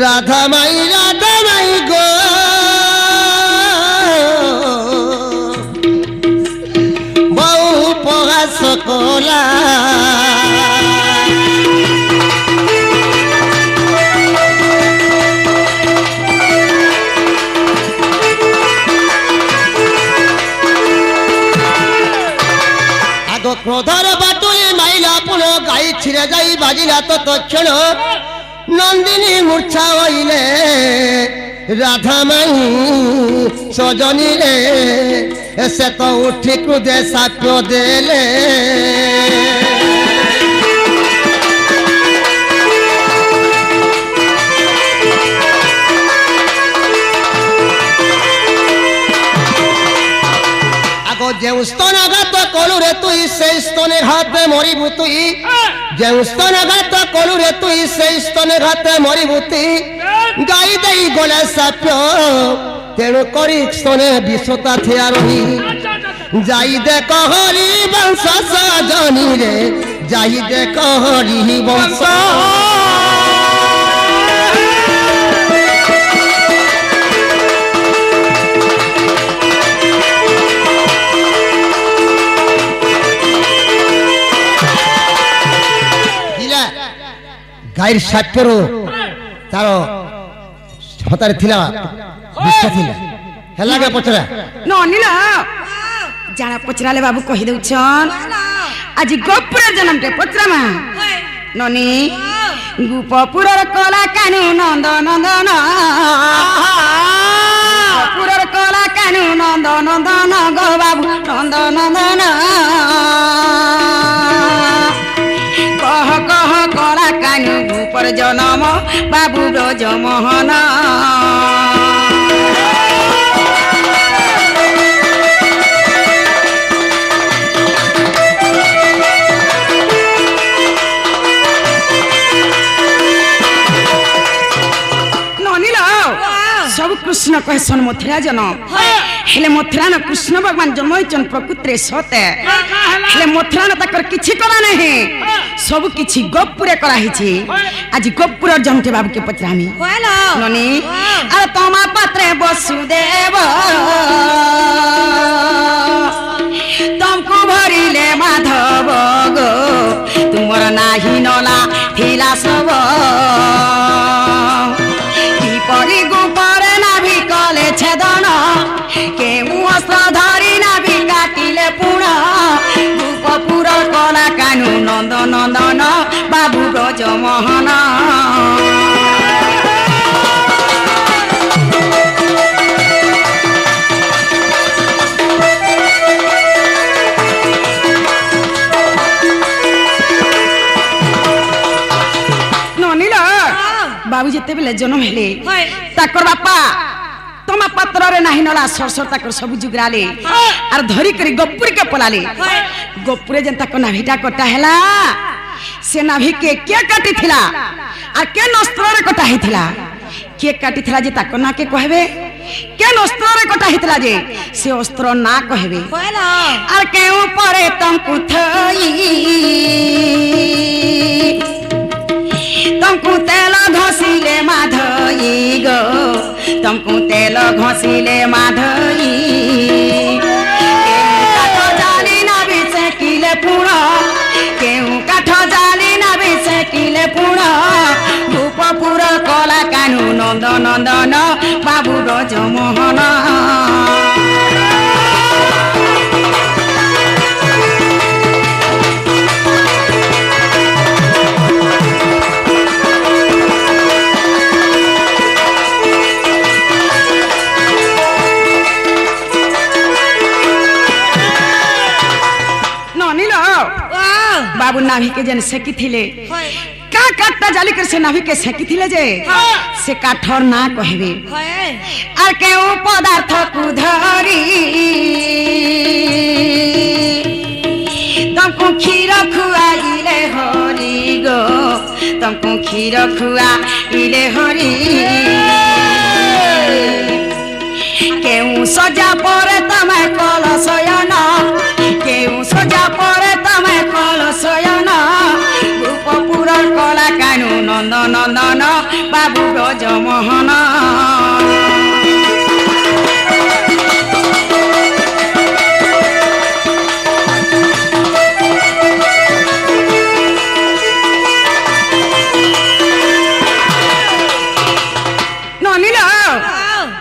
রাধা মাই গো বউ পগা সকলা আগ ক্রোধর বাটুলি মাইলা পুন গাই ছিঁড়ে যাই বাজিলা তো তৎক্ষণ নন্দিনী মূর্ছা হইলে রাধামাই সজনী রে সে তো উঠি ক্রুদে সাক্ষ্য দেলে যে স্তনাঘাত কলু রে তুই সেই স্তনে ঘাতে মরিবু তুই যে স্তনাঘাত কলু রে তুই সেই স্তনে ঘাতে মরিবু তুই গাই দেই গলে সাপ্য তেণু করি স্তনে বিশ্বতা থিয়া রহি যাই দেখ হরি বংশ সজনী রে যাই দেখ হরি বংশ গাইর সাক্ষর তার হতারে থিলা বিষ্টা থিলা হেলাগে পচরা ননিল জানা পচরালে বাবু কহি দউছন আজি গোপুর জনমতে পচরামা ননি গোপুরর কলা কানু নন্দ নন্দন গোপুরর কলা কানু নন্দ নন্দন গো বাবু নন্দ নন্দন কহ কহ কলা কানু গোপুর জনম বাবু ব্রজ মোহন सब कृष्ण कहसन मथुरा जन्म हेले मथुरा न कृष्ण भगवान जन्म होइचन प्रकृति सते हेले मथुरा न तकर किछि करा नहीं सब किछि गोपुरे करा हिछि आज गोपुर जमते बाबू के पचरामी ननी अरे तमा पात्रे वसुदेव तुमको भरिले माधव गो तुमर नाही नला थिला सब परी गोपर नाभि कले छेदन के अस्त्र धरी नाभि काटिले पुण गोपुर कला कानू नंद नंदन बाबू ब्रज मोहन बाबू जिते बेले जन्म हेले ताकर बापा तमा पात्र रे नाही नला सरसर ताकर सब जुगराले आर धरी करी गपुर के पलाले गपुरे जन ताकर नाभिटा कटा हैला से नाभि के काटी थिला आ के नस्त्र रे कटा हिथिला के काटी थिला जे ताकर ना के कहबे के नस्त्र रे कटा हिथिला जे से अस्त्र ना कहबे आर के ऊपरे तंकु थई तुमको तेल घसीले माधई गो तुमको तेल घसीले माधई काठ जाली ना बिसे किले पुण केहू काठ जाली ना बिसे किले पुण गोपुर कला कानू नंद नंदन बाबू ब्रज मोहन बाबू नाभि के जन सेकी थिले का काटता जाली कर से नाभि के सेकी थिले जे से काठर ना कहबे आर के ओ पदार्थ को धरी तुमको खीर खुआइले हरि गो तुमको खीर खुआइले हरि केउ सजा परे तमे कलशयन केउ सजा परे तमे कलशयन गोपुर कला कानू नंद नंदन বাবু ব্রজমোহন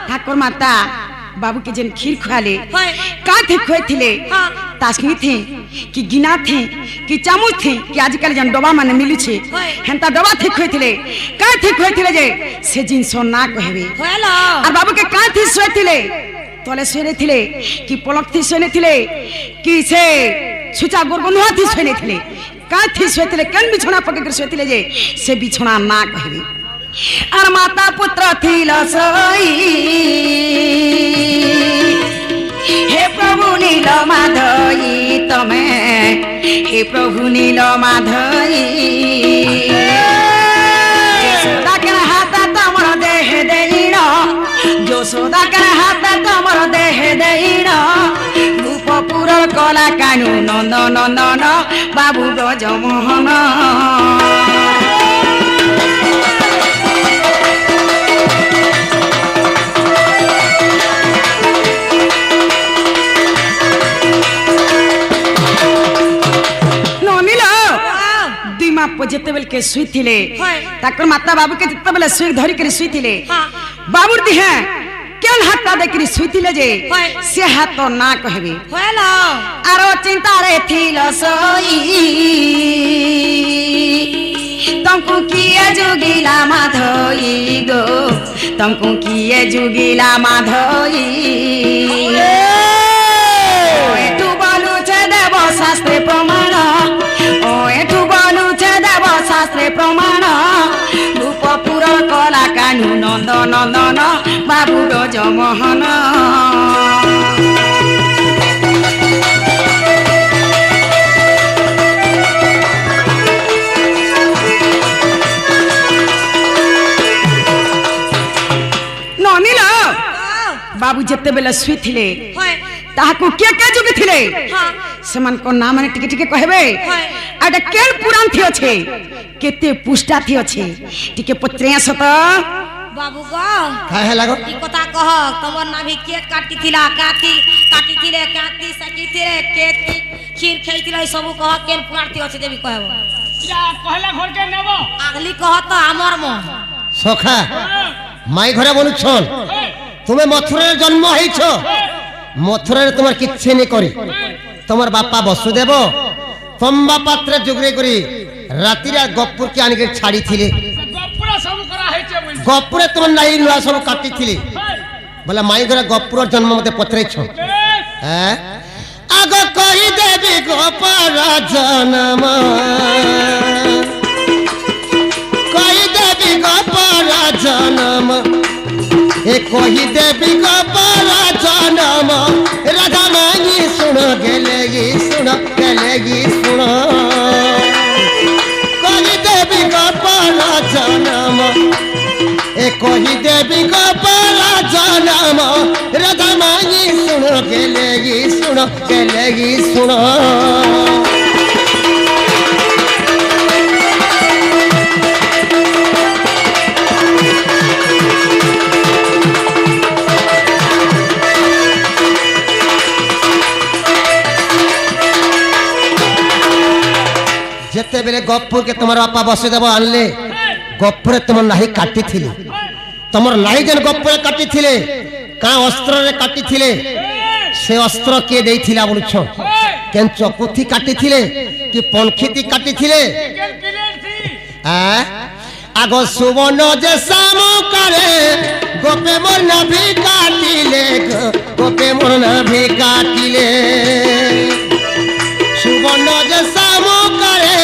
ठाकुर माता बाबू के जन खीर खुआले का थे खोए थिले तासनी थे कि गिना थे कि चामच थे कि आजकल जन डबा माने मिलु छे हेंता डबा थे खोए थिले का थे खोए थिले जे से जिंस ना कहबे होलो और बाबू के का थे सोए थिले तले सोए थिले कि पलक थी सोए थिले कि से छुचा गोरगनुआ थी सोए थिले का थी सोए थिले कन बिछोना पके कर सोए थिले जे से बिछोना ना कहबे और माता पुत्र थिल सोई हे प्रभु नील माधई तमे हे प्रभु नील माधई यशोदा के हाथ तमर देह देईन यशोदा के हाथ तमर देह देईन रूपपुर कला कानू नंद नंदन बाबू ब्रजमोहन जेते बेल के सुई थिले ताकर माता बाबू के जेते बेल सुई धरि के सुई थिले बाबू दिहे केन हाथा दे के सुई थिले जे से हाथ तो ना कहबे होलो आरो चिंता रे थिल सोई तुमको किए जुगिला माधई गो तुमको किए जुगिला माधई तू बोलू छे देव शास्त्र प्रमाण ओ एठू बोलू शास्त्रे प्रमाण रूपपुर कला कानू नंद नंदन बाबू ब्रजमोहन ननिल बाबू जेते बेला सुई थिले ताहाको के जुगी थिले समान को नाम ने टिके टिके कहबे आडा केल पुराण थी अछि केते पुष्टा थी अछि टिके पत्रिया सत बाबू गो काहे लागो ई कथा कह तमर नाभि केक काटी थिला काटी थिले काटी सकी थिले केक खीर खाई थिला सब कह केल पुराण थी अछि देबी कहबो या कहला घर के नेबो आगली कह त हमर मन सखा माई घरे बोलु छन तुमे मथुरा जन्म हईछो मथुरा रे तुम्हार किछे नै करी तुम्हार बापा वसुदेव तंबा पात्र जुगरे करी राति रे गप्पुर के आनि के छाड़ी थिले गपुरा सब करा है छे बोल गप्पुरे तुम नाही लुआ सब काटी थिले बोला माई घरे गप्पुर जन्म मते पत्रे छ हैं आगो कहि देबी गोपाल जन्म कहि देबी गोपाल जन्म ए कहि देबी गोपाल जन्म राधा मांगी सुन गेलेगी सुन कहि देबी गोपाल जन्म ए कहि देबी गोपाल जन्म राधा मांगी सुन गेलेगी सुन जेते बेले गप्पुर के तुम्हार बापा वसुदेव आनले गप्पुरे तुम नाही काटी थिले तुमर नाही जन गप्पुरे काटी थिले का अस्त्र रे काटी थिले से अस्त्र के देई थिला बोलछ केन चकुथी काटी थिले कि पनखिती काटी थिले आगो सुवर्ण जे सामो करे गोपे मोर नाभि काटिले गोपे मोर नाभि काटिले सुवर्ण जे सामो करे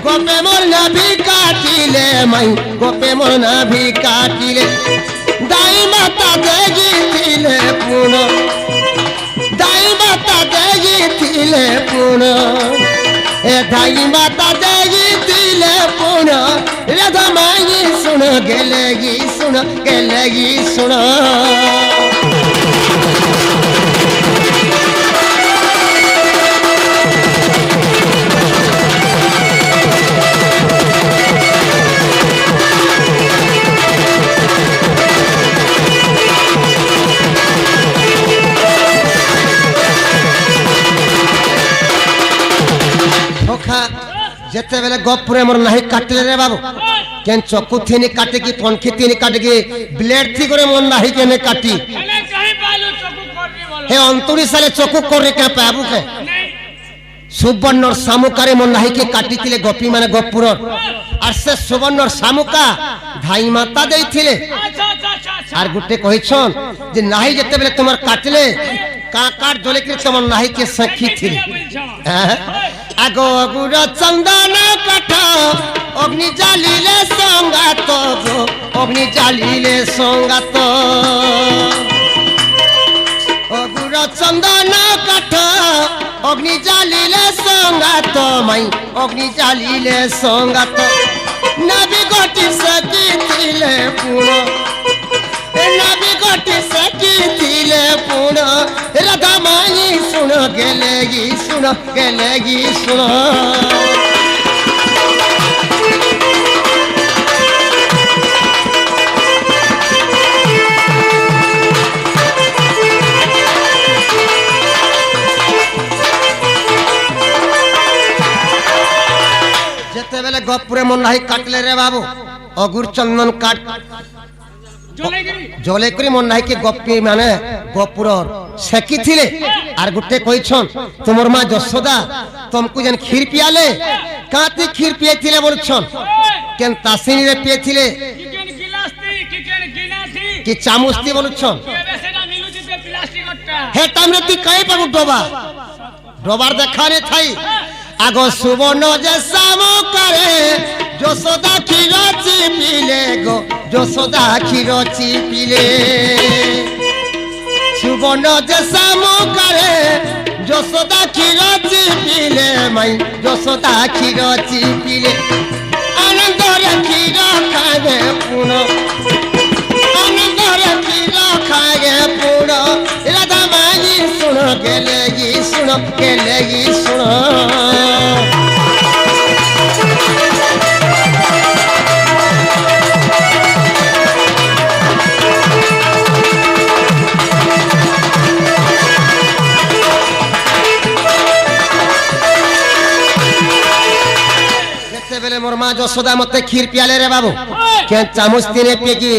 गोपे मोर नाभि काटिले मई गोपे मोर नाभि काटिले दाई माता देगी थिले पुन दाई माता देगी थिले पुन ए दाई माता देगी थिले पुन राधा माई सुन गेलेगी सुन যেতে বেলে গপুরে মোর নাহি কাটলে রে বাবু কেন চকু থিনি কাটে কি পনখি থিনি কাটে কি ব্লেড থি করে মোর নাহি কেনে কাটি এনে কहीं बालू चकू करनी बोलो হে অন্তরি সালে চকু করে কে পাবু কে नहीं সুবর্ণর শামুকারে মোর নাহি কে কাটিতিলে গোপী মানে গপুরর আর সে সুবর্ণর শামুকা ধাই মাতা দেইছিলে अच्छा अच्छा अच्छा अच्छा আর গুটে কইছন যে নাহি যেতে বেলে তোমার কাটলে কাকার জলে কি তোমার নাহি কে সখী থিলে আগো অগুর চন্দন কাঠ অগ্নি জ্বালিলে সঙ্গাত গো অগ্নি জ্বালিলে সঙ্গাত অগুর চন্দন কাঠ অগ্নি জ্বালিলে সঙ্গাত মাই অগ্নি জ্বালিলে সঙ্গাত নবী গটি সখী থিলে পুরো নবী গটি সখী থিলে পুরো রাধা মাই শুন গেলে গি শুন যেতে বেলে গপুরে মন নাই কাটলে রে বাবু অগুর চন্দন কাট জলেগিরি জলে করে মন নাই কি গপ্পি মানে গপুরর সেকি থিলে আর গুটে কইছন তোমার মা যশোদা তুমকু যেন ক্ষীর পিয়ালে কাতি ক্ষীর পিয়েছিলে বলছন কেন তাসিনী রে পিয়েছিলে কিকেন গিলাস থी কিকেন গিনা थी কি চামচতি বলছন ये वैसे ना मिलू जी पे प्लास्टिक हट्टा হে টাইমরে তুই কাই পাবু ডোবা ডোবার দেখানে থাই আগো সুবর্ণ যে শামুকারে যশোদা ক্ষীর চিপিলে গো যশোদা ক্ষীর চিপিলে সুবর্ণ যে শামুকারে যশোদা ক্ষীর চিপিলে মাই যশোদা ক্ষীর চিপিলে আনন্দরে ক্ষীর খাগে পুন আনন্দরে ক্ষীর খাগে পুন রাধা মাই শুন গেলে গি শুন বেলে মোর মা যশোদা মতে ক্ষীর পিয়ালে রে বাবু কেন চামচ তিনে পিয়ে কি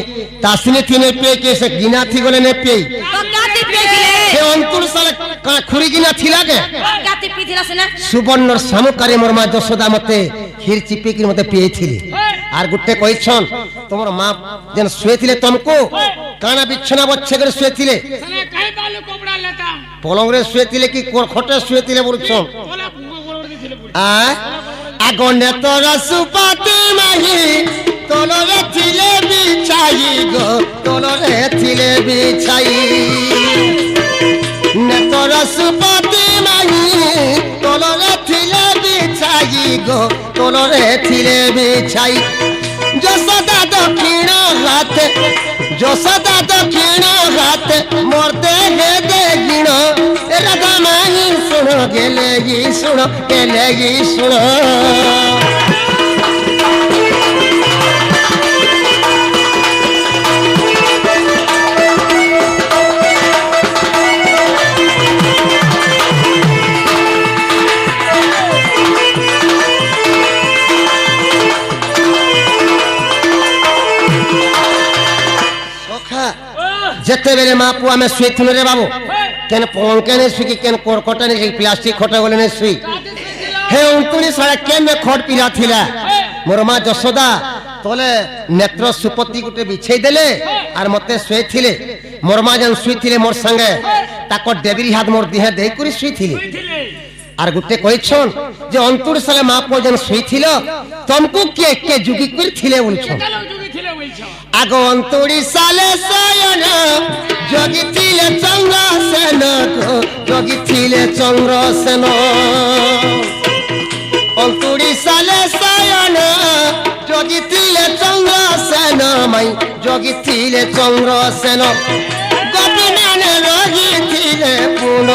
তাসিনে তিনে পিয়ে কি সে গিনা থি গলে নে পিয়ে तो काती पीथिले সে অন্তর সালে খুরি গিনা থিলা কে काती पीथिला से ना সুবর্ণর শামুকারে মোর মা যশোদা মতে ক্ষীর চিপি কি মতে পিয়েছিলি আর গুটে কইছন তোমার মা যেন শুয়েছিলে তমকো কানা বিছনা বচ্ছে করে শুয়েছিলে सने कहीं बालू कोबड़ा लेता পলংরে শুয়েছিলে কি খটে শুয়েছিলে বলছন बोला गोड़ दी थिले पूरी আগনে তোর সুপাতি মাহি তোলরে থিলে বিছাই গো তোলরে থিলে বিছাই নে তোর সুপাতি মাহি তোলরে থিলে বিছাই গো তোলরে থিলে বিছাই যশোদা দক্ষিণ হাতে মরতে হে দেখিণ রাধা মাহি শুণ গেলে গি শুণ যেতে বেলে মা পু আমি শুয়েছিল রে বাবু কেন পঙ্কেনে শুই কেন কর্কটানে প্লাস্টিক খটা গলে নে শুই হে অঙ্কুনি সারা কেন খট পিলা থিলা মোর মা যশোদা তোলে নেত্র সুপতি গুটে বিছাই দেলে আর মতে শুয়েছিলে মোর মা যেন শুইছিলে মোর সঙ্গে তাকর দেবীর হাত মোর দিহে দেই করে শুইছিলে আর গুটে কইছন যে অন্তর সালে মা পু যেন শুইছিল তমকু কে যুগি করে থিলে বলছন चलो जुगी थिले बोलछो আগো অন্তরি সালে সয়ন যোগী থিলে চন্দ্রসেন যোগী থিলে চন্দ্রসেন অন্তরি সালে সয়ন যোগী থিলে চন্দ্রসেন মাই যোগী থিলে চন্দ্রসেন গোপী মানে রোগী থিলে পুন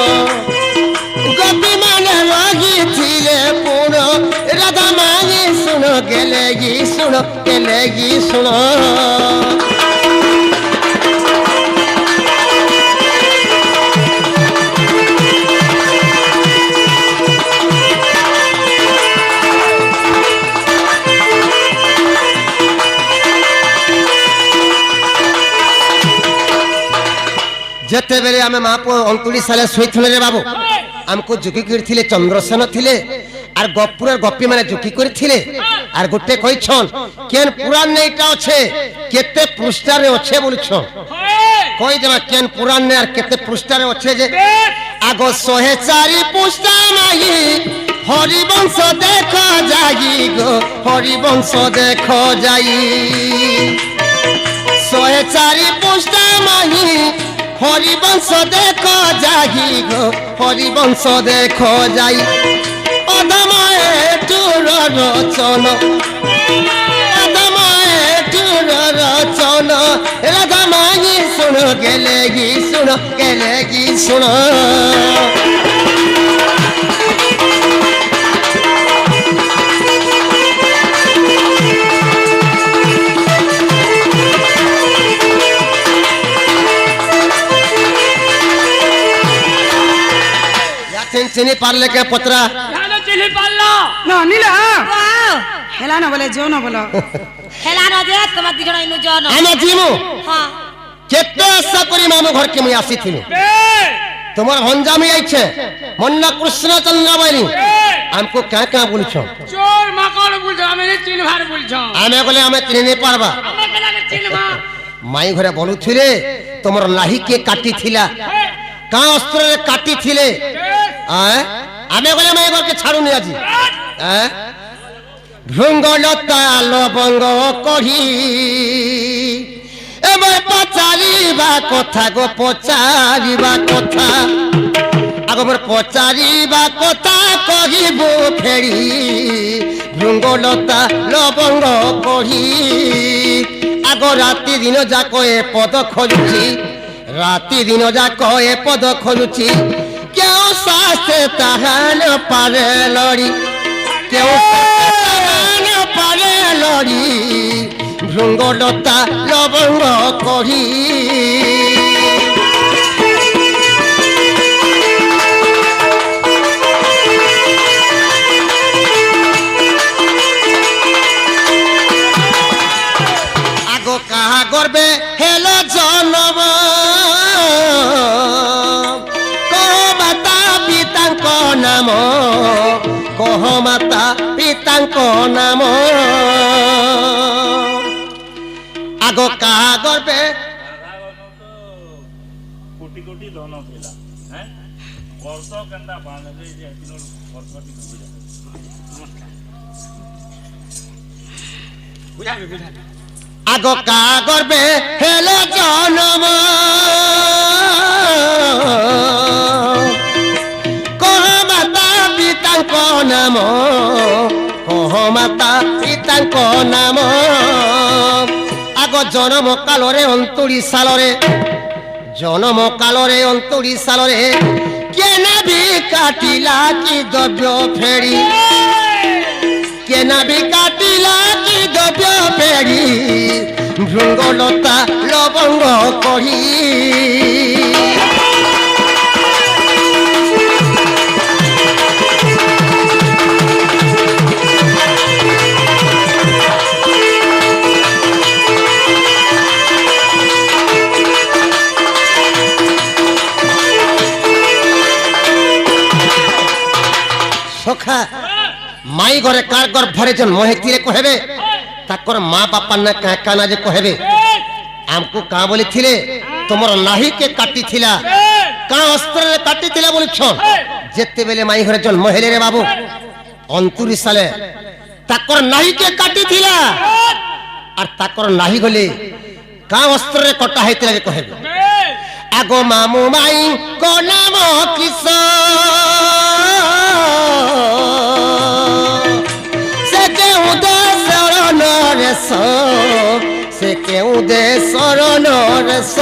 গোপী মানে রোগী থিলে পুন রাধা মাই শুন গেলে গি শুন ଯେତେବେଳେ ଆମେ ମା ପୁଅ 39 ସାଲେ ଶୋଇଥିଲେ ରେ ବାବୁ ଆମକୁ ଜୁକି କରିଥିଲେ ଚନ୍ଦ୍ରସେନ ଥିଲେ আর গপুরের গপি মানে জুকি করেছিলে আর গোটে কইছন কেন পুরাণ নেইটা আছে কেতে পৃষ্ঠারে আছে বলছন কই দেবা কেন পুরাণ নে আর কেতে পৃষ্ঠারে আছে যে আগ 104 পৃষ্ঠা নাই হরিবংশ দেখো যাই গো হরিবংশ দেখো যাই 104 পৃষ্ঠা নাই হরিবংশ দেখো যাই গো হরিবংশ দেখো যাই অধমায়ে টুর রচন অধমায়ে টুর রচন রাধামাই শুনো গেলে গি শুনো চিনি পারলে কে পত্রা চিনি পারলো না নিলা ওয়াও হেলা না বলে জো না বলো হেলা না যে তোমার দুজন ইনু জন আমি জিমু হ্যাঁ কেতে আশা করি মামু ঘরকে মুই আসিଥିଲି তোমার ভঞ্জামি আইছে মন্না কৃষ্ণ চন্দ্র বাইনি আমকো কা কা বলছো চোর মাকড় বলছো আমি চিনভার বলছো আমি বলে আমি চিনি নে পারবা আমি কেলাকে চিনবা মাই ঘরে বলুছিলে তোমার লাহি কে কাটি থিলা কা অস্ত্রে কাটি থিলে আমি বলে মাই ঘরকে ছাড়ুনি আজি ভৃঙ্গলতা লবঙ্গ কহি এবার পচারিবা কথা গো পচারিবা কথা আগমর পচারিবা কথা কহিব ফেরি ভৃঙ্গলতা লবঙ্গ কহি আগ রাতি দিন যাক এ পদ খোঁজুছি রাতি দিন যাক এ পদ খোঁজুছি কেউ শাস্তে তাহান পারে লড়ি কেউ তাহান পারে লড়ি ভৃঙ্গলতা লবঙ্গ কহি আগ কাহা গর্বে হেলে জনম পিতাঙ্ক নাম কহ মাতা পিতাঙ্ক নাম আগ কাহা গর্বে কোটি কোটি ধন ଥିଲା ବର୍ଷ କେନ୍ତା ବାନ୍ଧବେ ଯେ ଏତିନୋ ବର୍ଷଟି ବୁଝା বুঝাবে বুঝাবে আগ কাহা গর্বে হেলে জনম নাম কহ মাতা পিতাঙ্ক নাম আগ জনম কালরে 39 সালরে জনম কালরে 39 সালরে কেনা বি কাটিলা কি দ্রব্য ফেরি কেনা বি কাটিলা কি দ্রব্য ফেরি ভৃঙ্গলতা লবঙ্গ কহি সখা মাই ঘরে কার গর্ভরে জন্ম হেতিরে কহেবে তাকর মা বাপা না কা কানা যে কহেবে আমকু কা বলিছিলে তোমার নাহি কে কাটি থিলা কা অস্ত্রে কাটি থিলা বলছ যেতে বেলে মাই ঘরে জন্ম হেলে রে বাবু 29 সালে তাকর নাহি কে কাটি থিলা আর তাকর নাহি গলে কা অস্ত্রে কটা হেতিলা যে কহেবে আগো মামু মাই কো নাম কিস সে কেউ দে শরণ রেস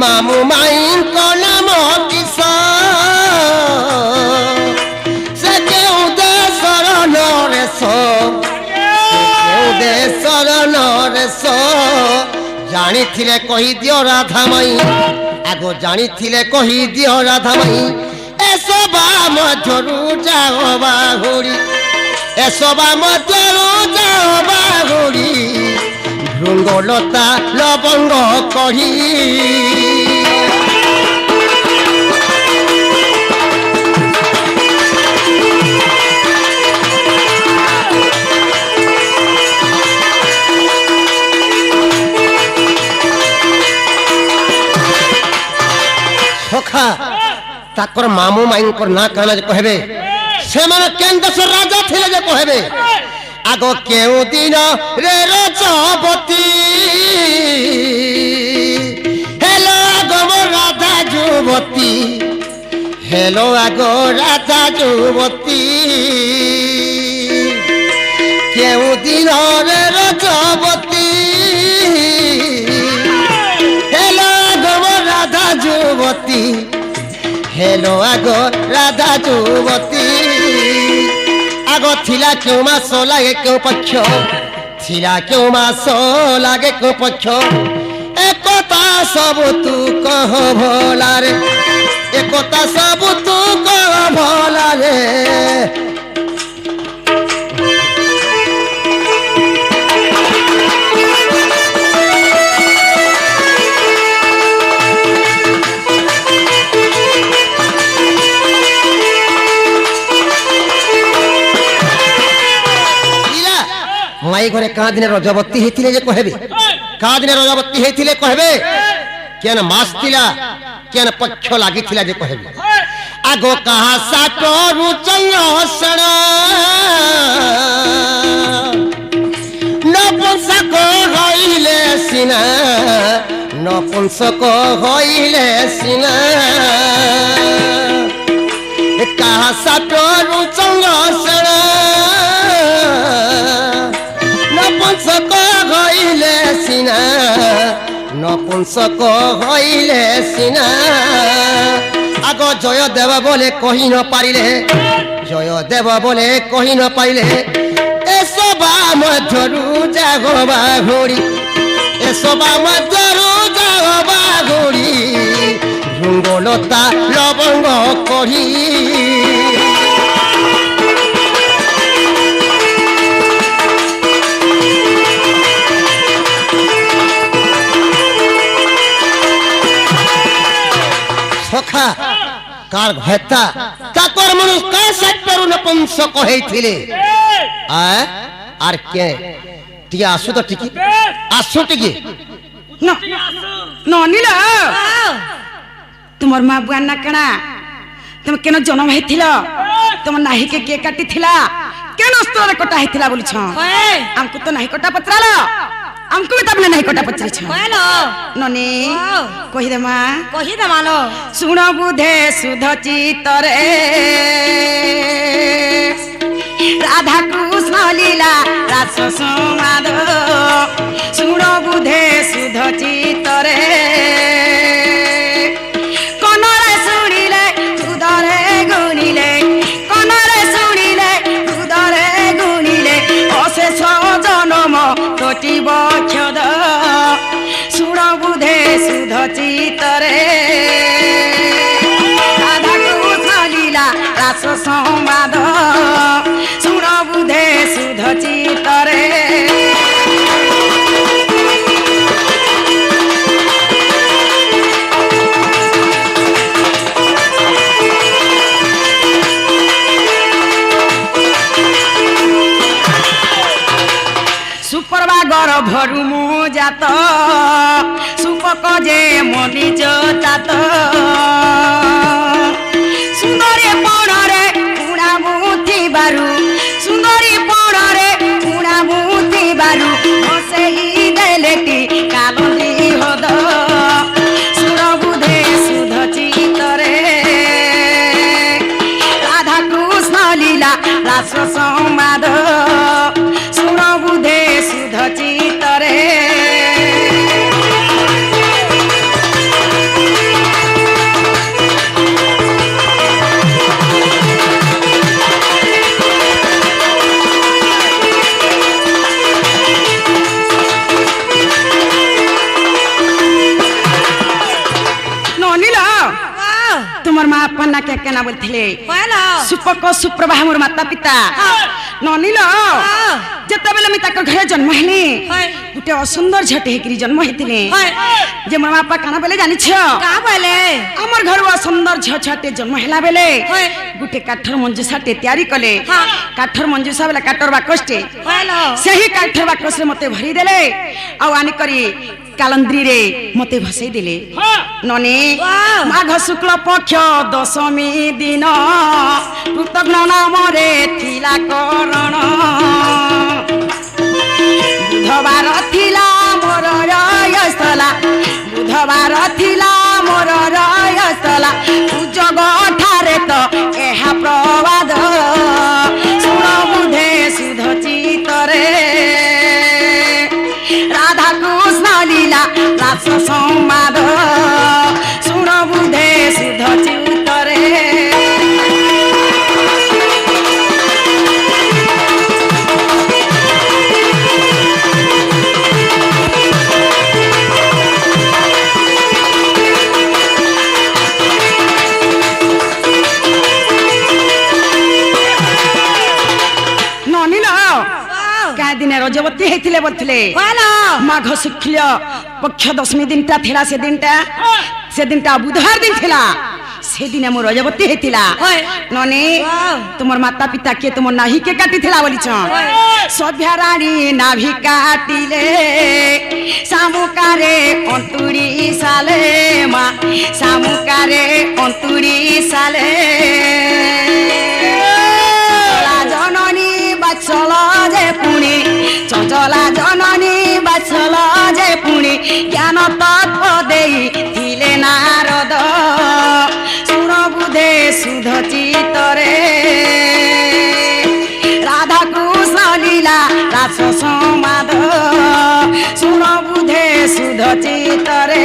মামু মাইন নাম কিস সে কেউ দে শরণ রেস কেউ দে শরণ রেস জানিছিলে কহি দিও রাধামাই আগ জানিছিলে কহি দিও রাধামাই এসবা মধ্যরু যাও বাহুরি এসবা মধ্যরু যাও বাহুরি ভৃঙ্গলতা লবঙ্গ কহি সখা তাকর মামু মাইঙ্কর না কানা যে কহবে সেমানে কেন দেশের রাজা ছিলে যে কহবে আগ কেউ দিন রে রজবতী হেলো আগ রাধা যুবতী হেলো আগ রাধা যুবতী কেউ দিন রে রজবতী হেলো আগ রাধা যুবতী হেলো আগ রাধা যুবতী আগ থিলা কেউ মাস লাগে কেউ পক্ষ থিলা কেউ মাস লাগে কেউ পক্ষ একতা সবু তু কহ ভোলারে একতা সবু তু কহ ভোলারে মাই ঘরে কাঁদিনে রজবতী হয়েছিলে যে কহবে কাঁদিনে রজবতী হয়েছিলে কহবে কেন মাস ଥିଲା কেন পক্ষ লাগিଥିଲା যে কহবে আগ কাহা সাটরু চলসণ নপুংসক হইলে সিনা নপুংসক হইলে সিনা কাহা সাটরু চলসণ নপুংসক হইলে সিনা নপুংসক হইলে সিনা আগ জয় দেব বলে কহি ন পারিলে জয় দেব বলে কহি ন পারিলে এসবা মধ্যরু যাগবা ঘড়ি এসবা মধ্যরু যাগবা ঘড়ি ভৃঙ্গলতা লবঙ্গ কহি সখা কার ভেতা তাকর মানুষ কা সাট্টারু নপুংসক হইছিলে আর কে টিকে আসু তো টিকি আসু টিকি ননিল তোমার মা বুয়া না কানা তুমি কেন জন্ম হয়েছিল তোমার নাহিকে কে কাটিছিলা কেন অস্ত্রে কটা হয়েছিল বলছ আমকু তো নাহি কটা পচরাল আমকু भी तबने नहीं कोटा पचरी छ हेलो ननी कहि दे मा कहि दे मालो सुण बुधे सुध चितरे राधा कृष्ण लीला रास संवाद सुण बुधे सुध चितरे कनरे शुणिले हृदरे गुणिले कनरे शुणिले हृदरे गुणिले अशेष जन्म कटिब क्षद सुण बुधे सुध चितरे राधा कृष्ण लीला रास संवाद सुण बुधे सुध चितरे सुप्रभागर भरु मु जात सुपक जे मनी जात सुंदरी पणरे उड़ा मुथी बारू सुंदरी पणरे उड़ा मुथी बारू हसेई देलेटी कालंदी हद सुण बुधे सुध चितरे राधा कृष्ण लीला रास संवाद सुण बुधे सुध चितरे তোমার মা আপনা কে কেনা বলছিলে हेलो सुपक सुप्रभा मोर माता पिता ननिल जेतेबेले मी ତାଙ୍କ ଘରେ ଜନ୍ମ ହେଲେ হয় ଗୋଟେ ଅସୁନ୍ଦର ଝିଅଟେ ହେଇକିରି ଜନ୍ମ ହେଇଥିଲେ হয় ଯେ ମୋ ବାପା କାଣା ବେଲେ ଜାଣିଛ কা বলে আমার ঘর অসুন্দর ঝিও ছাটে জন্ম হেলা বেলে হয় গোটে কাঠর মঞ্জুসাটে তৈরি কলে হ্যাঁ। কাঠর মঞ্জুসা বেলে কাঠর বাকসটে হ্যালো ସେହି କାଠର ବାକସରେ ମତେ ଭରି ଦେଲେ ଆଉ ଆଣିକରି କାଲନ୍ଦ୍ରୀରେ ମତେ ଭସେଇ ଦେଲେ ନନି Wow! ମାଘ ଶୁକ୍ଳ ପକ୍ଷ ଦଶମୀ ଦିନ କୃତଘ୍ନ ନାମରେ ଥିଲା କରଣ ବୁଧବାର ଥିଲା ମୋର ରୟସ୍ଥଲା ବୁଧବାର ଥିଲା ମୋର ରୟସ୍ଥଲା ସୁଯୋଗ ଠାରେ ତ ଏହା ପ୍ରବାଦ ଶୁଣ ବୁଧେ ସୁଧ ଚିତରେ রাধা কৃষ্ণ লীলা রাস সংবাদ শুণ বুধে সুধ চিত্তরে ননিল দিনে রজবতী হয়েছিলে বলছিলে হ্যালো মাঘ শুক্ল পক্ষ দশমী দিনটা ଥିଲା সেদিনটা বুধবার দিন ଥିଲା সেদিনে মো রজবতী হয়েছিলা হয়। ননি Wow! তোমার মাতা পিতা কে তোমার নাহি কে কাটিছিলা বলিছ হয়। সভ্যা রানী নাভি কাটিলে শামুকারে অন্তুড়ি সালে মা শামুকারে অন্তুড়ি সালে জননী বাছল যে পুণি চঞ্চলা জননী বাছল যে পুণি জ্ঞান তত্ত্ব দেই থিলে নারদ শুণ বুধে সুধ চিত্তরে রাধা কৃষ্ণ লীলা রাস সমাদ শুণ বুধে সুধ চিত্তরে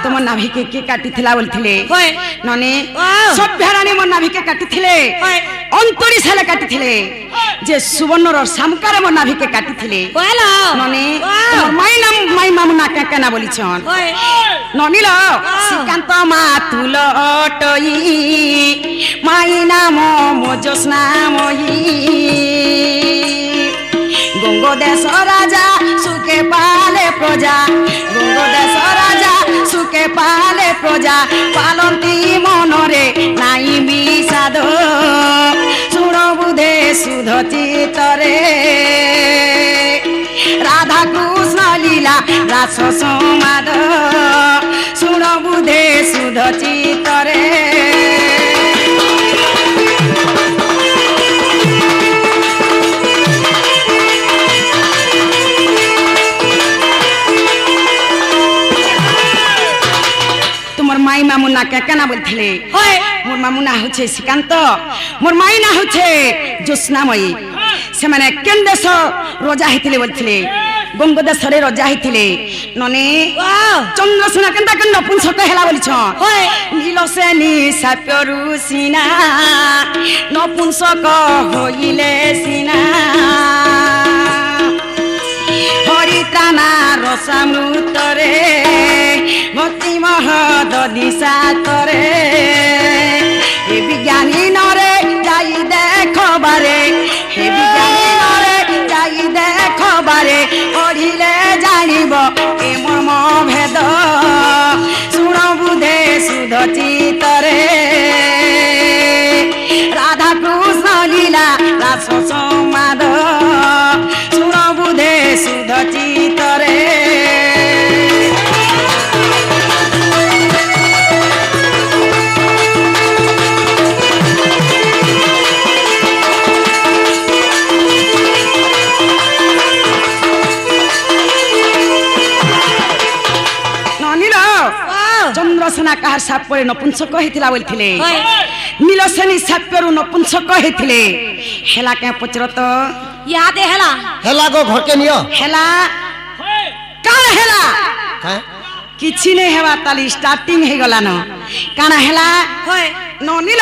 তোমার নাভিকে কে কাটিছিলা বলছিলে হয়। ননি Wow! সভ্যা রানী মোর নাভিকে কাটিছিলে হয়। অন্তরি সালে কাটিছিলে যে সুবর্ণর শামুকারে মোর নাভিকে কাটিছিলে হ্যালো ননি Wow! তোমার মাই মামু না কেনা বলিছন হয় ননিল শ্রীকান্ত মা তুল অটই মাই নাম মোজস্নাময়ী গঙ্গ দেশ রাজা সুখে পালে প্রজা গঙ্গ দেশ রাজা সুখে পালে প্রজা পালন্তি মনরে নাই বিষাদ শুণ বুধে সুধ চিত্তরে রাধা কৃষ্ণ লীলা রাস সমাদ শুণ বুধে সুধ চিত্তরে তোমার মাই মামু না কেনা বলছিলে হয় মোর মামু না হচ্ছে শ্রীকান্ত মোর মাই না হচ্ছে জ্যোৎস্নাময়ী সেমানে কেন দেশ রজা হইଥିଲେ বলছিলে গঙ্গ দেশরে রজা হইଥିଲେ ননি Wow! চন্দ্রসেনা কেনতা কেন নপুংসক হেলা বলিছ হয়। নীলসেনী সাপ্যরু সিনা নপুংসক হইলে সিনা হরিত্রাণা রসামৃতরে ভক্তি মহদ দিশা করে হে বিজ্ঞানী নরে যাই দেখবারে হে বিজ্ঞানী নরে যাই দেখবারে পঢ়িলে জানিব এ মর্ম ভেদ শুণ বুধে সুধ চিত্তরে রাধা কৃষ্ণ লীলা রাস সমাদ শুণ বুধে সুধ চিত্তরে ননিল Wow! চন্দ্রসেনা কাহার সাপরে নপুংসক হইଥିଲା বলছিলে হয়। নীলসেনী সাপ্যরু নপুংসক হইଥିଲେ হেলা কে পচরত ইয়াদে হেলা হেলা গো ঘরকে নিও হেলা কাଣା হেলা হ্যাঁ କିଛି ନେଇ ହେବା ତାଲି ଷ୍ଟାର୍ଟିଂ ହେଇଗଲାନ କାଣା ହେଲା হয় ନନିଲ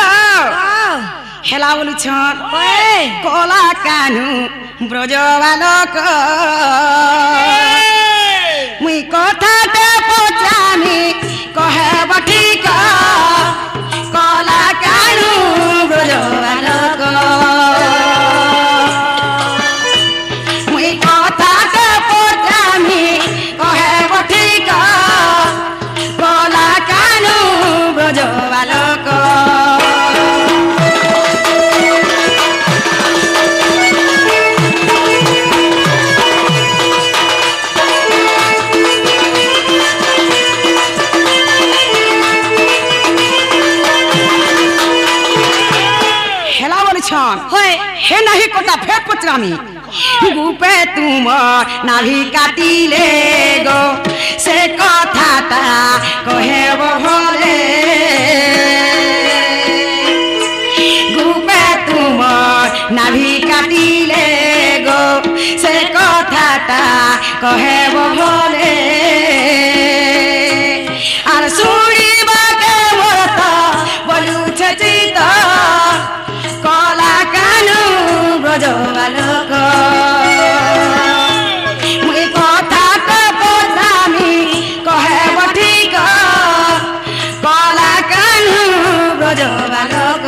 Wow! হেলা বলুছন ওই কলা কানু ব্রজ বালক মুই কথাতে পচামি কহে বঠিক কলা কানু ব্রজ বালক মুই কথাতে পচামি কহে বঠিক কলা কানু ব্রজ বালক হেলা বলছন হে নাহি কথা ফের পচরামি গুপে তুম নাভি কাটিলে গো সে কথাটা কহেব ভলে গুপে তুম নাভি কাটিলে গো সে কথাটা কহেব ভলে আর শুনিবাকে মত বলুছে চিত কলা কানু ব্রজ বালক মুই কথা তো পচামি কহে বঠিক কলা কানু ব্রজ বালক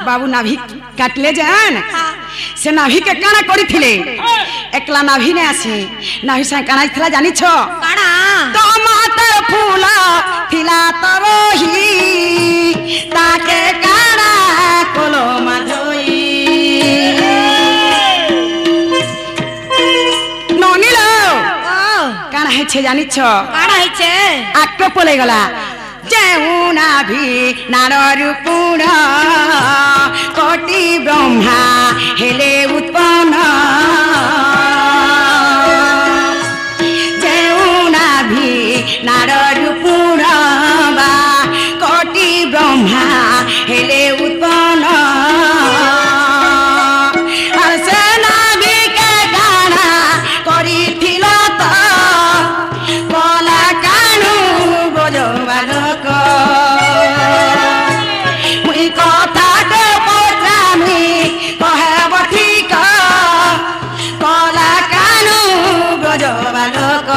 बाबू नाभि काटले जान से नाभि के काना करी थिले एकला नाभि ने आसी नाभि से काना थिला जानी छो काना टमाटर फूला थिला तरोही ताके काना कोलो माधोई ननिलो काना है छे जानी छो काना हइছে आके पले गला जेऊ नाभि नाररु पुण कोटि ब्रह्मा हेले उत्पन्न जेऊ नाभि नाररु पुण बा कोटि ब्रह्मा हेले उत्पन्न আর সে নাভিকে গানা করিছিল তো কলা কানু ব্রজ বালক মুই কথাতে পচামি কহে বঠিক কলা কানু ব্রজ বালক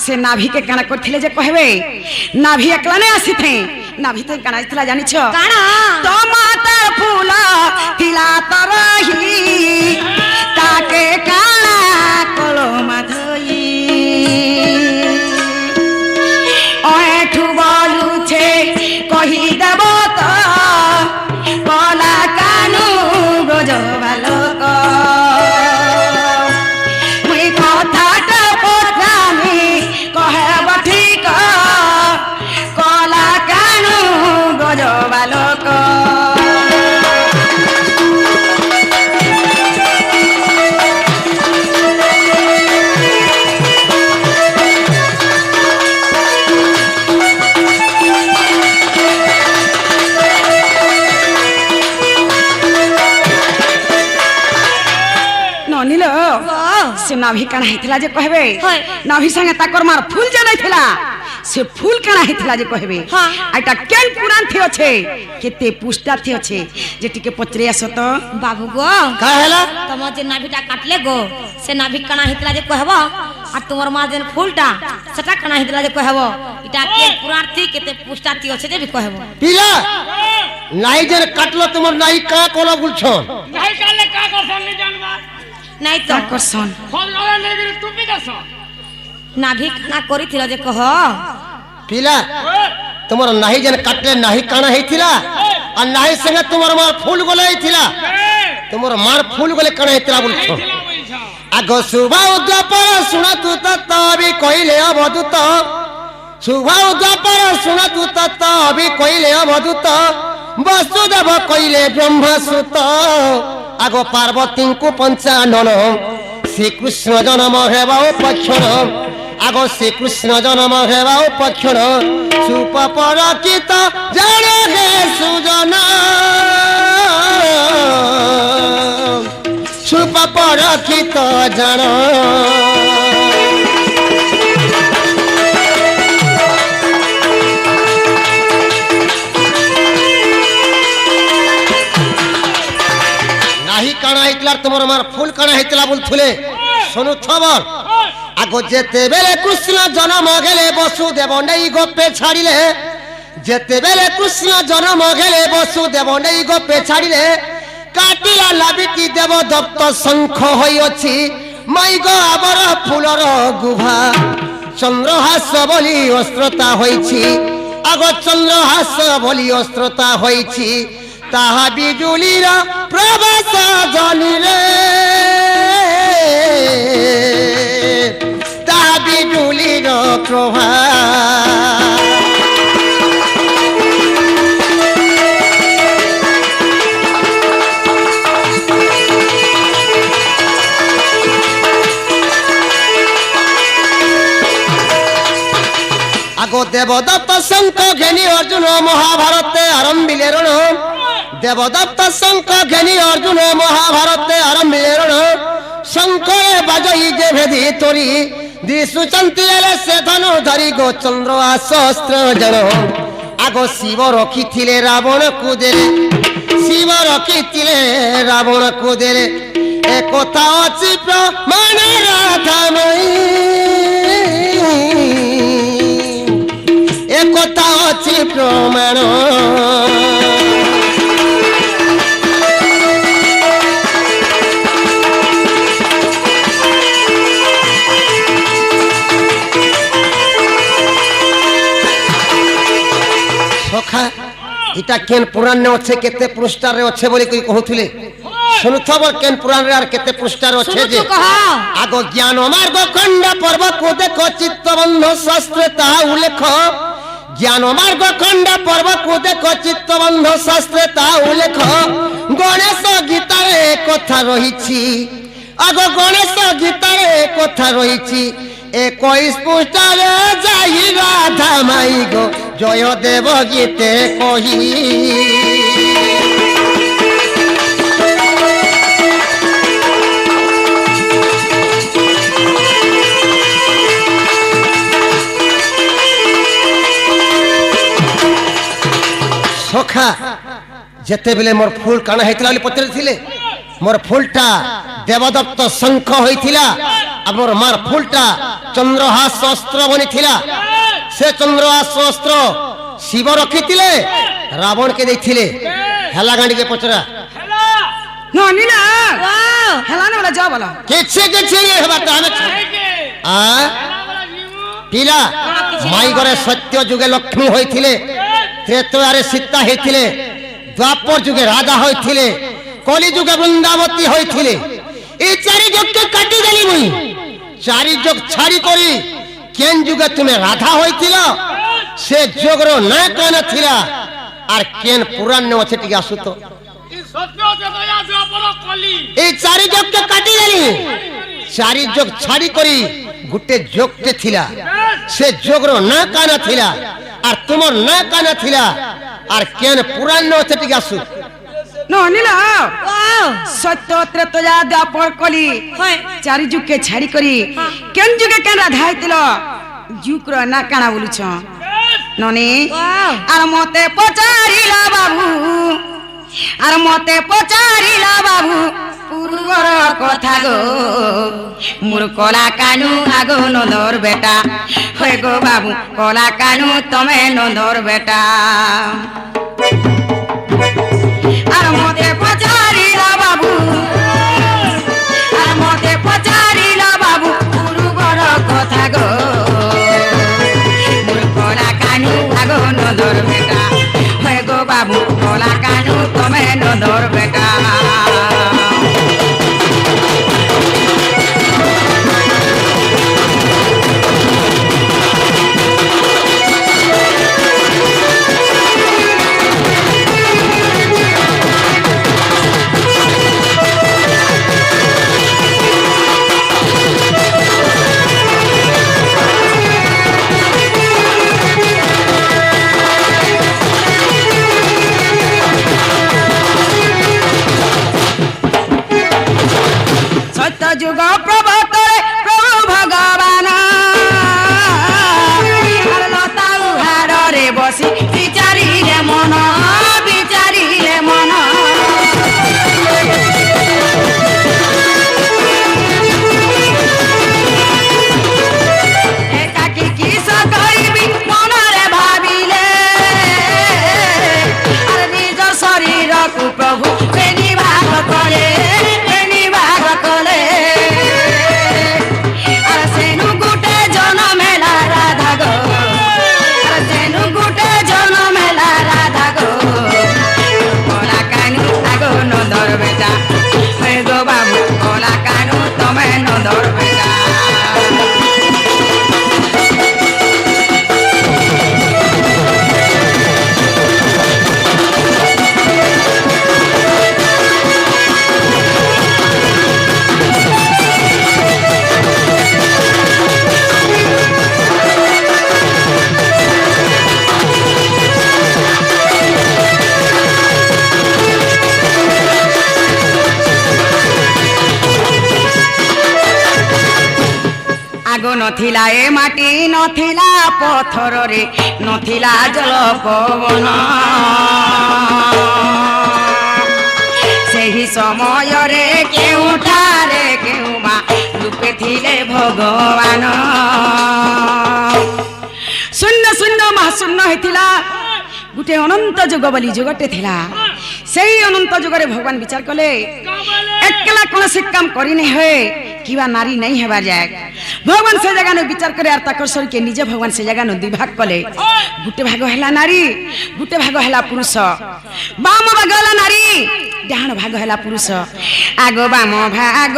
से नाभि के काना करथिले जे कहबे नाभि एकला ने आसी थे नाभि तो काना थिला जानी छो काना टमाटर फूला थिला तरही ताके काना कोलो माधोई ओए ठुबलु छे कहि देब तो कला कानू ब्रज बालक मुई কথাটা পচামি কহে বঠিক কলা কানু ব্রজ বালক ननिलो से नाभि काना हेथिला जे कहबे হয়। नाभि संगे ताकर मार फूल जे नै थिला से फूल काना हेथिला जे कहबे हाँ। आइटा केन पुराण थियो छे केते पुष्टा थियो छे जे टिके पचरे आसो तो बाबू गो का हेला तमर जे नाभिटा काटले गो से नाभि काना हितला जे कहबो आ तुमर मा जे फूलटा सेटा काना हितला जे कहबो इटा के पुरार्थी केते पुष्टाती আছে যে कहबो পিলা নাই যে কাটলো তোমার নাই কা কোলা বলছন নাই কালে কা করছন নি জানবা নাই তো ताकर सन ফল নলে নেগিরি টুপি দাস नाभि काना करिथिल जे कह পিলা তোমার নাহি যে কাটলে নাহি কানা হেইছিলা আর নাহি সঙ্গে তোমার মার ফুল গলে হেইছিলা তোমার মার ফুল গলে কানা হেইছিলা বলছো আগ শুভা উদ্যাপর শুণ তু তত্ত বি কইলে অবধূত শুভা উদ্যাপর শুণ তু তত্ত বি কইলে অবধূত বসুদেব কইলে ব্রহ্মসূত আগ পার্বতীଙ୍କୁ পঞ্চানন শ্রীকৃষ্ণ জন্ম হেবা উপক্ষণ আগ শ্রীকৃষ্ণ জন্ম হেবা উপক্ষণ সুপরকিত জানে হে সুজন সুপরকিত জান নাহি কাଣା হইতলা তোমার মার ফুল কাଣା হইতলা বলথুলে শুনু খবর আগ যেতেবেলে কৃষ্ণ জন্ম গেলে বসুদেব নেই গোপে ছাড়িলে যেতেবেলে কৃষ্ণ জন্ম গেলে বসুদেব নেই গোপে ছাড়িলে কাটিলা লাবিটি দেব দত্ত শঙ্খ হইଅছি মাইগ আবর ফুলর গুভা চন্দ্রহাস বলি অস্ত্রতা হইছি আগ চন্দ্রহাস বলি অস্ত্রতা হইছি তাহা বিজুলির প্রবাস জনিরে তাহা বিজুলির প্রভা আগ দেবদত্ত শঙ্খ ঘেনি অর্জুন মহাভারতে আরম্ভিলে রণ দেবদত্ত শঙ্খ ঘেনি অর্জুন মহাভারতে আরম্ভিলে রণ শঙ্করে বাজই যে ভেদি তরি দিশুচন্তি এলে সে ধনু ধরি গো চন্দ্র আশস্ত্র জন আগ শিব রখিলে রাবণ কুদেলে শিব রখিলে রাবণ কুদেলে এ কথা অছি প্রমাণ রাধাময়ী এ কথা অছি প্রমাণ সখা এটা কেন পুরাণে আছে কেতে পৃষ্ঠারে আছে বলি কই কহুଥିଲେ শুনুথব কেন পুরাণে আর কেতে পৃষ্ঠারে আছে যে আগ জ্ঞান মার্গ খণ্ড পর্ব কো দেখো চিত্তবন্ধ শাস্ত্রে তাহা উল্লেখ জ্ঞান মার্গ খণ্ড পর্ব কো দেখো চিত্তবন্ধ শাস্ত্রে তাহা উল্লেখ গণেশ গীতারে কথা রহিছি আগ গণেশ গীতারে কথা রহিছি 21 পৃষ্ঠারে যাই রাধা মাই গো জয় দেব গীতে কহি সখা যেতেবেলে মোর ফুল কানা হইতলা বলি পচারিছিলে মোর ফুলটা দেবদত্ত শঙ্খ হইছিলা আমার মার ফুলটা চন্দ্রহাস অস্ত্র বনিছিলা সে চন্দ্রহাস অস্ত্র শিব রখিଥିଲେ রাবণকে ଦେଇଥିଲେ হেলা গাঁডিকে পচরা ননিলা হেলা না বলা যাও বলা কিছু কিছু হেবাটা আমি আ পিলা মাই ঘরে সত্য যুগে লক্ষ্মী হইছিলে ত্রেতয়ারে সীতা হইছিলে দ্বাপর যুগে রাজা হইছিলে কলি যুগে বৃন্দাবতী হইছিলে এই চারি যুগকে কাটি দেলি মুই চারি যুগ ছাড়ি করি কেন যুগে তুমি রাধা হইছিল সে যুগর না কেন থিলা আর কেন পুরাণ আছে টিকে আসু তো এই চারি যুগকে কাটি দেলি চারি যুগ ছাড়ি করি গুটে যোগতে থিলা সে যোগর না কানা থিলা আর তোমার না কানা থিলা আর কেন পুরাণ আছে টিকে আসু ননিলা সত্য ত্রেতয়া দ্বাপর কলি চারি যুগকে ছাড়ি করি কেন যুগে কেন রাধা হইতিল যুগর না কানা বলুছ ননি আর মতে পচারিলা বাবু আর মতে পচারিলা বাবু পূর্বর কথা গো মোর কলা কানু আগো নন্দর বেটা হয় গো বাবু কলা কানু তুমি নন্দর বেটা আর মতে পচারিলা বাবু আর মতে পচারিলা বাবু পূর্বর কথা গো মোর কলা কানু আগো নন্দর বেটা হয় গো বাবু কলা কানু তুমি নন্দর বেটা নথিলা এ মাটি নথিলা পথରରେ নথিলা জল পবন ସେହି ସମୟରେ କେଉଁଠାରେ କେଉଁ ମା ରୂପେ ଥିଲେ ଭଗବାନ ଶୂନ୍ୟ ଶୂନ୍ୟ ମହାଶୂନ୍ୟ ହେଇଥିଲା ଗୋଟେ ଅନନ୍ତ ଯୁଗ ବୋଲି ଯୁଗଟେ ଥିଲା ସେଇ ଅନନ୍ତ ଯୁଗରେ ଭଗବାନ ବିଚାର କଲେ একলা কৌশি কাম করি নাই হয়ে কিবা নারী নাই হেবার যায় ভগবান সে জায়গা বিচার করে আর তাকর শরীরকে নিজে ভগবান সে জায়গা দুই ভাগ কলে গোটে ভাগ হেলা নারী গোটে ভাগ হেলা পুরুষ বাম ভাগ হেলা নারী ডাহাণ ভাগ হেলা পুরুষ আগ বাম ভাগ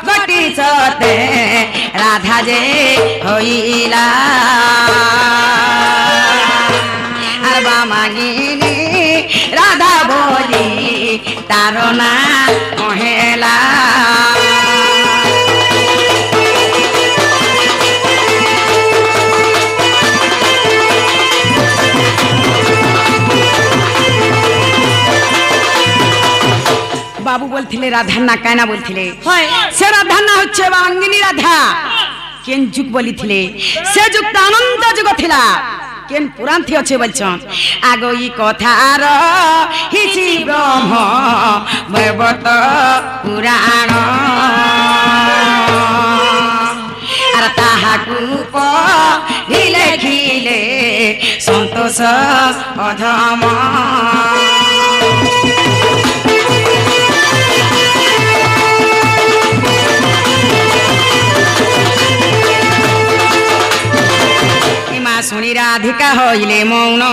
গটিছতে রাধা যে হইলা আর বামাগিনী রাধা বলি তার না মহেলা বাবু বলছিলে রাধার না কায়না বলছিলে সে রাধার না হচ্ছে বাঙ্গিনী রাধা কেন যুগ বলিছিলে সে যুগটা আনন্দ যুগ ଥିଲା কেন পুরাণ থি আছে বলছন আগো ই কথার হিছি ব্রহ্ম বৈবত পুরাণ আর তাহাকু পঢ়িলে খিলে সন্তোষ অধম শুনি রাধিকা হইলে মৌন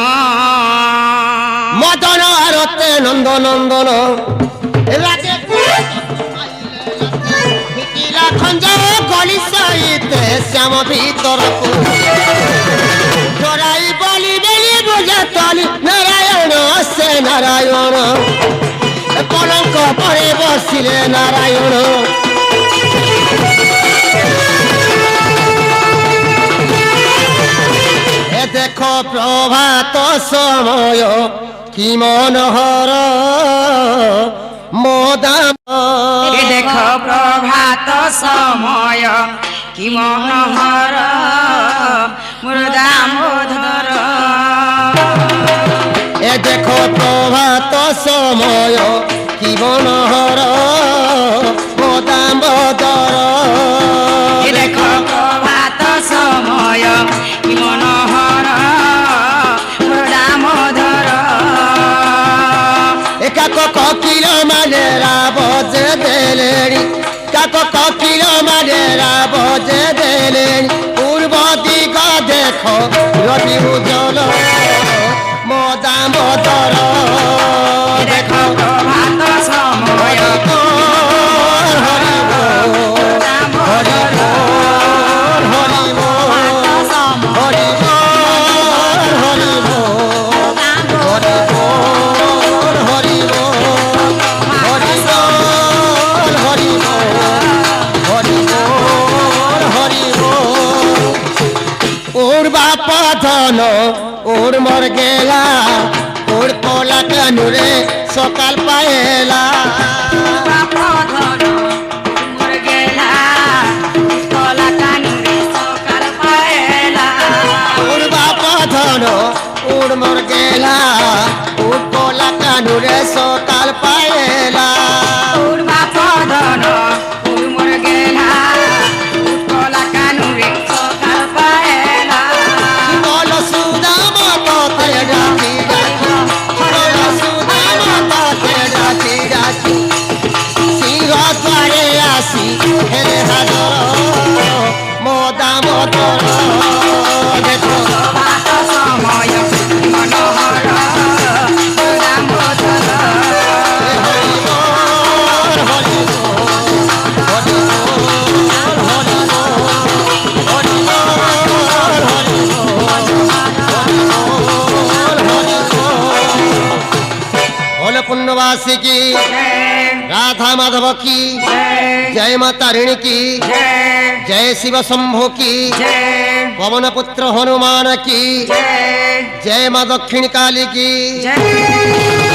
মদন আরতে নন্দ নন্দন রাজে খঞ্জ গলি সহিতে শ্যাম ভিতরকু চোরাই বলি বেলি বুঝে তলি নারায়ণ সে নারায়ণ কলঙ্ক পরে বসিলে নারায়ণ দেখো প্রভাত সময় কি মনোহর মোদাম দেখো প্রভাত সময় কি মনোহর মুরদামোধর এ দেখো প্রভাত সময় কি মনোহর মোদাম্বদর দেখো প্রভাত সময় কি মনোহর মুরদামোধর কাক ককিল মানে রাবজে দেলেনি কাক ককিল মানে রাবজে দেলেনি পূর্ব দিগ দেখ রবি উজ্জ্বল মদামোদর দেখো প্রভাত সময় ওর মর গেলা ওর কলা কানুরে সকাল পায়েলা ওর বাপা ধন ওর মর গেলা ওর কলা কানুরে সকাল পায়েলা पुण्यवासी की राधा माधव की जय माता ऋण की जय शिव शंभो की पवन पुत्र हनुमान की जय माँ दक्षिण काली की